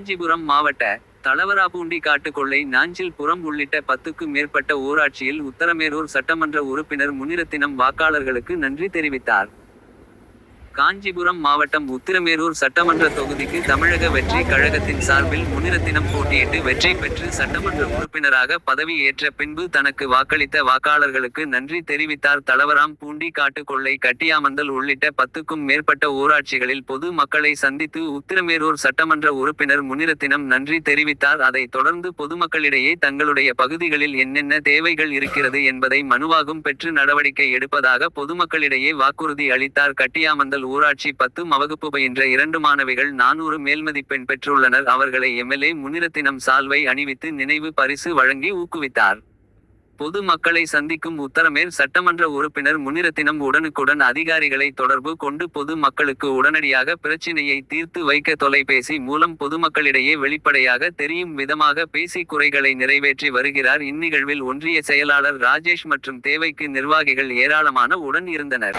காஞ்சிபுரம் மாவட்ட தளவராபூண்டி காட்டுக்கொள்ளை நாஞ்சில் புரம் உள்ளிட்ட 10க்கும் மேற்பட்ட ஊராட்சியில் உத்தரமேரூர் சட்டமன்ற உறுப்பினர் முனிரத்தினம் வாக்காளர்களுக்கு நன்றி தெரிவித்தார். காஞ்சிபுரம் மாவட்டம் உத்திரமேரூர் சட்டமன்ற தொகுதிக்கு தமிழக வெற்றி கழகத்தின் சார்பில் முனிரத்தினம் போட்டியிட்டு வெற்றி பெற்று சட்டமன்ற உறுப்பினராக பதவி ஏற்ற பின்பு தனக்கு வாக்களித்த வாக்காளர்களுக்கு நன்றி தெரிவித்தார். தளவராம் பூண்டி காட்டுக்கொள்ளை கட்டியாமந்தல் உள்ளிட்ட 10க்கும் மேற்பட்ட ஊராட்சிகளில் பொது மக்களை சந்தித்து உத்திரமேரூர் சட்டமன்ற உறுப்பினர் முனிரத்தினம் நன்றி தெரிவித்தார். அதைத் தொடர்ந்து பொதுமக்களிடையே தங்களுடைய பகுதிகளில் என்னென்ன தேவைகள் இருக்கிறது என்பதை மனுவாகும் பெற்று நடவடிக்கை எடுப்பதாக பொதுமக்களிடையே வாக்குறுதி அளித்தார். கட்டியாமந்தல் ஊராட்சி 10 வகுப்பு பயின்ற 2 மாணவிகள் 400 மேல்மதிப்பெண் பெற்றுள்ளனர். அவர்களை எம்எல்ஏ முனிரத்தினம் சால்வை அணிவித்து நினைவு பரிசு வழங்கி ஊக்குவித்தார். பொது மக்களை சந்திக்கும் உத்தரமேர் சட்டமன்ற உறுப்பினர் முனிரத்தினம் உடனுக்குடன் அதிகாரிகளை தொடர்பு கொண்டு பொது மக்களுக்கு உடனடியாக பிரச்சினையை தீர்த்து வைக்க தொலைபேசி மூலம் பொதுமக்களிடையே வெளிப்படையாக தெரியும் விதமாக பேசி குறைகளை நிறைவேற்றி வருகிறார். இந்நிகழ்வில் ஒன்றிய செயலாளர் ராஜேஷ் மற்றும் தேவைக்கு நிர்வாகிகள் ஏராளமான உடன் இருந்தனர்.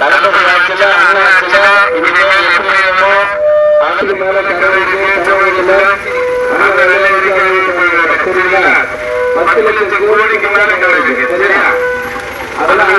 ₹10 லட்சம் கோடிக்கு மேல சரியா அதெல்லாம்